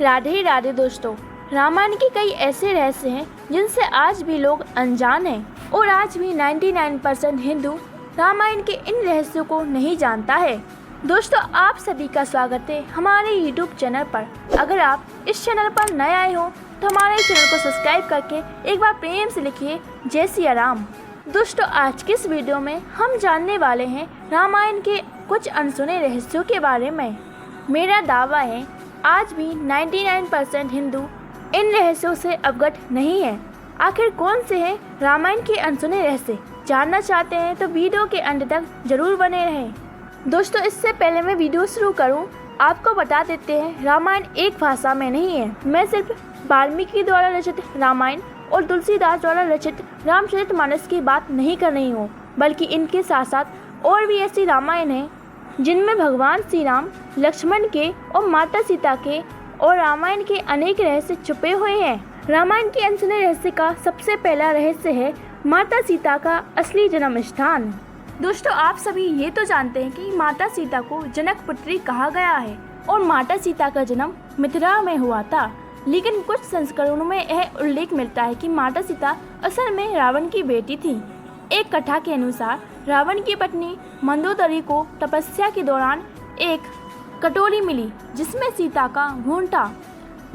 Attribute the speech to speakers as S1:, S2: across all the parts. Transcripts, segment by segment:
S1: राधे राधे दोस्तों। रामायण के कई ऐसे रहस्य हैं जिनसे आज भी लोग अनजान हैं और आज भी 99% हिंदू रामायण के इन रहस्यों को नहीं जानता है। दोस्तों, आप सभी का स्वागत है हमारे YouTube चैनल पर। अगर आप इस चैनल पर नए आए हो तो हमारे चैनल को सब्सक्राइब करके एक बार प्रेम से लिखिए जय सिया राम। दोस्तों, आज के इस वीडियो में हम जानने वाले हैं रामायण के कुछ अनसुने रहस्यों के बारे में। मेरा दावा है आज भी 99% हिंदू इन रहस्यों से अवगत नहीं है। आखिर कौन से हैं रामायण के अनसुने रहस्य? जानना चाहते हैं तो वीडियो के अंत तक जरूर बने रहें। दोस्तों, इससे पहले मैं वीडियो शुरू करूं, आपको बता देते हैं रामायण एक भाषा में नहीं है। मैं सिर्फ वाल्मीकि द्वारा रचित रामायण और तुलसीदास द्वारा रचित रामचरितमानस की बात नहीं कर रही हूँ, बल्कि इनके साथ साथ और भी ऐसी रामायण हैं जिनमें भगवान श्री राम, लक्ष्मण के और माता सीता के और रामायण के अनेक रहस्य छुपे हुए हैं। रामायण के अनसुने रहस्य का सबसे पहला रहस्य है माता सीता का असली जन्म स्थान। दोस्तों, आप सभी ये तो जानते हैं कि माता सीता को जनक पुत्री कहा गया है और माता सीता का जन्म मिथिला में हुआ था, लेकिन कुछ संस्करणों में यह उल्लेख मिलता है कि माता सीता असल में रावण की बेटी थी। एक कथा के अनुसार रावण की पत्नी मंदोदरी को तपस्या के दौरान एक कटोरी मिली जिसमें सीता का भ्रूण था।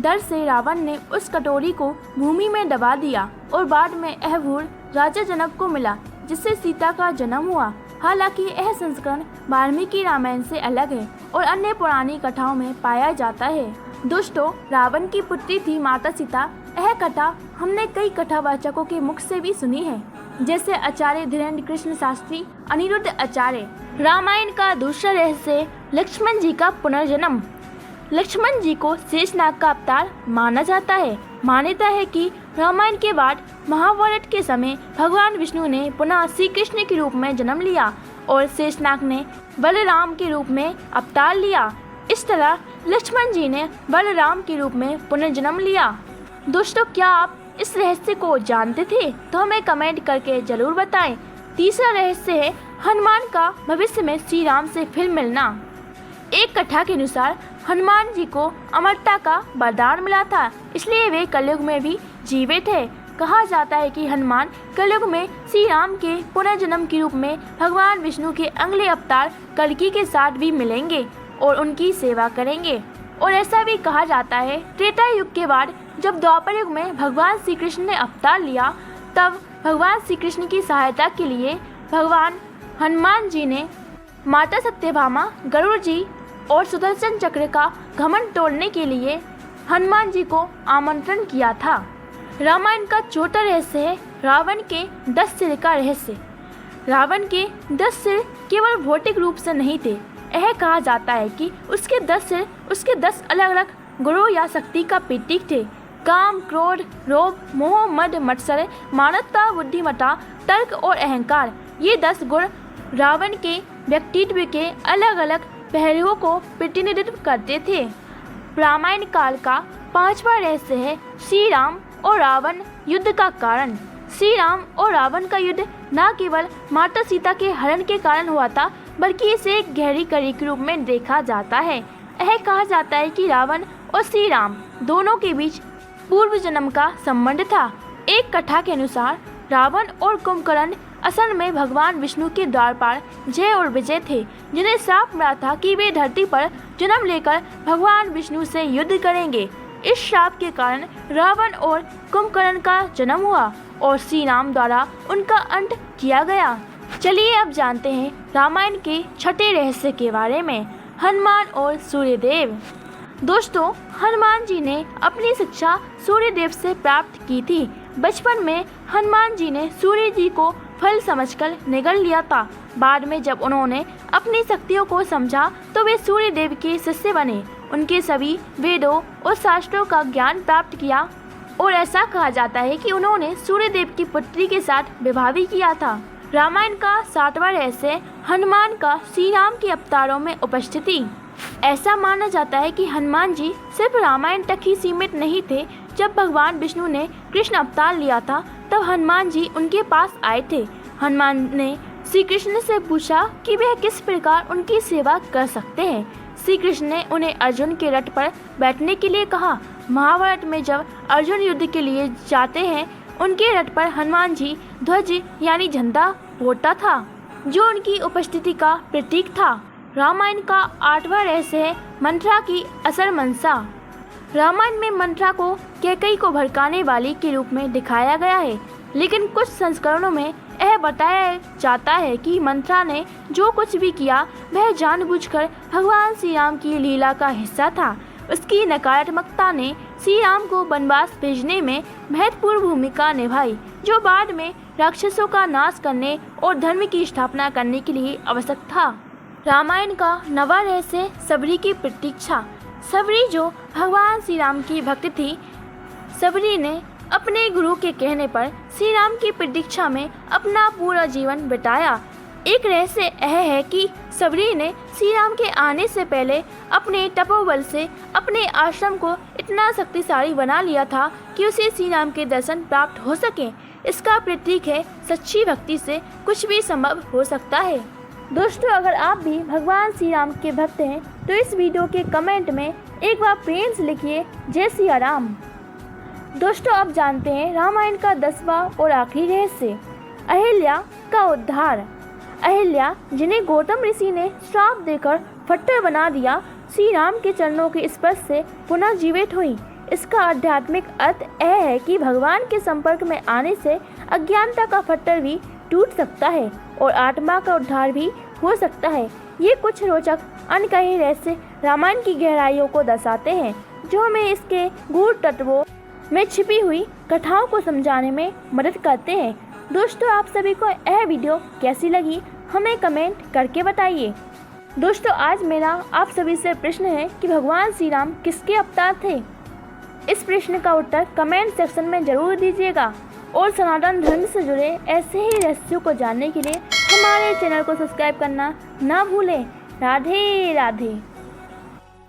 S1: डर से रावण ने उस कटोरी को भूमि में दबा दिया और बाद में यह भ्रूण राजा जनक को मिला, जिससे सीता का जन्म हुआ। हालांकि यह संस्करण वाल्मीकि रामायण से अलग है और अन्य पुरानी कथाओं में पाया जाता है। दोस्तों, रावण की पुत्री थी माता सीता। यह कथा हमने कई कथावाचकों के मुख से भी सुनी है, जैसे आचार्य धीरेन्द्र कृष्ण शास्त्री, अनिरुद्ध आचार्य। रामायण का दूसरा रहस्य लक्ष्मण जी का पुनर्जन्म। लक्ष्मण जी को शेषनाग का अवतार माना जाता है। मान्यता है कि रामायण के बाद महाभारत के समय भगवान विष्णु ने पुनः श्री कृष्ण के रूप में जन्म लिया और शेषनाग ने बलराम के रूप में अवतार लिया। इस तरह लक्ष्मण जी ने बलराम के रूप में पुनर्जन्म लिया। दोस्तों, क्या आप इस रहस्य को जानते थे? तो हमें कमेंट करके जरूर बताएं। तीसरा रहस्य है हनुमान का भविष्य में श्री राम से फिर मिलना। एक कथा के अनुसार हनुमान जी को अमरता का वरदान मिला था, इसलिए वे कलयुग में भी जीवित है। कहा जाता है कि हनुमान कलयुग में श्री राम के पुनर्जन्म के रूप में भगवान विष्णु के अगले अवतार कल्कि के साथ भी मिलेंगे और उनकी सेवा करेंगे। और ऐसा भी कहा जाता है त्रेता युग के बाद जब द्वापर युग में भगवान श्री कृष्ण ने अवतार लिया, तब भगवान श्री कृष्ण की सहायता के लिए भगवान हनुमान जी ने माता सत्यभामा, गरुड़ जी और सुदर्शन चक्र का घमंड तोड़ने के लिए हनुमान जी को आमंत्रण किया था। रामायण का चौथा रहस्य है रावण के 10 सिर का रहस्य। रावण के 10 सिर केवल भौतिक रूप से नहीं थे। यह कहा जाता है कि उसके 10 सिर उसके 10 अलग अलग गुणों या शक्ति का प्रतीक थे। काम, क्रोध, लोभ, मोह, मद, मत्सर, मानवता, बुद्धिमत्ता, तर्क और अहंकार, ये 10 गुण रावण के व्यक्तित्व के अलग अलग पहलुओं को प्रतिनिधित्व करते थे। रामायण काल का पांचवा रहस्य है श्री राम और रावण युद्ध का कारण। श्री राम और रावण का युद्ध न केवल माता सीता के हरण के कारण हुआ था, बल्कि इसे एक गहरी कड़ी के रूप में देखा जाता है। यह कहा जाता है कि रावण और श्री राम दोनों के बीच पूर्व जन्म का संबंध था। एक कथा के अनुसार रावण और कुंभकर्ण असल में भगवान विष्णु के द्वारपाल जय और विजय थे, जिन्हें श्राप मिला था कि वे धरती पर जन्म लेकर भगवान विष्णु से युद्ध करेंगे। इस श्राप के कारण रावण और कुंभकर्ण का जन्म हुआ और श्री राम द्वारा उनका अंत किया गया। चलिए अब जानते हैं रामायण के छठे रहस्य के बारे में, हनुमान और सूर्यदेव। दोस्तों, हनुमान जी ने अपनी शिक्षा सूर्यदेव से प्राप्त की थी। बचपन में हनुमान जी ने सूर्य जी को फल समझकर निगल लिया था। बाद में जब उन्होंने अपनी शक्तियों को समझा तो वे सूर्यदेव के शिष्य बने। उनके सभी वेदों और शास्त्रों का ज्ञान प्राप्त किया और ऐसा कहा जाता है कि उन्होंने सूर्यदेव की पुत्री के साथ विवाह भी किया था। रामायण का सातवां रहस्य हनुमान का श्री राम के अवतारों में उपस्थिति। ऐसा माना जाता है कि हनुमान जी सिर्फ रामायण तक ही सीमित नहीं थे। जब भगवान विष्णु ने कृष्ण अवतार लिया था, तब हनुमान जी उनके पास आए थे। हनुमान ने श्री कृष्ण से पूछा कि वे किस प्रकार उनकी सेवा कर सकते हैं। श्री कृष्ण ने उन्हें अर्जुन के रथ पर बैठने के लिए कहा। महाभारत में जब अर्जुन युद्ध के लिए जाते हैं, उनके रथ पर हनुमान जी ध्वज यानी झंडा होता था, जो उनकी उपस्थिति का प्रतीक था। रामायण का 8वां रहस्य है मंथरा की असर मनसा। रामायण में मंथरा को कैकेयी को भड़काने वाली के रूप में दिखाया गया है, लेकिन कुछ संस्करणों में यह बताया जाता है कि मंथरा ने जो कुछ भी किया वह जानबूझकर भगवान श्री राम की लीला का हिस्सा था। उसकी नकारात्मकता ने श्री राम को वनवास भेजने में महत्वपूर्ण भूमिका निभाई, जो बाद में राक्षसों का नाश करने और धर्म की स्थापना करने के लिए आवश्यक था। रामायण का 9वां रहस्य सबरी की प्रतीक्षा। सबरी जो भगवान श्री राम की भक्त थी, सबरी ने अपने गुरु के कहने पर श्री राम की प्रतीक्षा में अपना पूरा जीवन बिताया। एक रहस्य यह है कि सबरी ने श्री राम के आने से पहले अपने तपोबल से अपने आश्रम को इतना शक्तिशाली बना लिया था कि उसे श्री राम के दर्शन प्राप्त हो सके। इसका प्रतीक है सच्ची भक्ति से कुछ भी संभव हो सकता है। दोस्तों, अगर आप भी भगवान श्री राम के भक्त हैं तो इस वीडियो के कमेंट में एक बार प्रेम से लिखिए जय सिया राम। दोस्तों, आप जानते हैं रामायण का 10वां और आखिरी रहस्य अहिल्या का उद्धार। अहिल्या, जिन्हें गौतम ऋषि ने श्राप देकर फट्टर बना दिया, श्री राम के चरणों के स्पर्श से पुनः जीवित हुई। इसका आध्यात्मिक अर्थ यह है कि भगवान के संपर्क में आने से अज्ञानता का फट्टर भी टूट सकता है और आत्मा का उद्धार भी हो सकता है। ये कुछ रोचक अनकही रहस्य रामायण की गहराइयों को दर्शाते हैं, जो हमें इसके गूढ़ तत्वों में छिपी हुई कथाओं को समझाने में मदद करते हैं। दोस्तों, आप सभी को यह वीडियो कैसी लगी हमें कमेंट करके बताइए। दोस्तों, आज मेरा आप सभी से प्रश्न है कि भगवान श्री राम किसके अवतार थे? इस प्रश्न का उत्तर कमेंट सेक्शन में जरूर दीजिएगा और सनातन धर्म से जुड़े ऐसे ही रहस्यों को जानने के लिए हमारे चैनल को सब्सक्राइब करना ना भूलें। राधे राधे।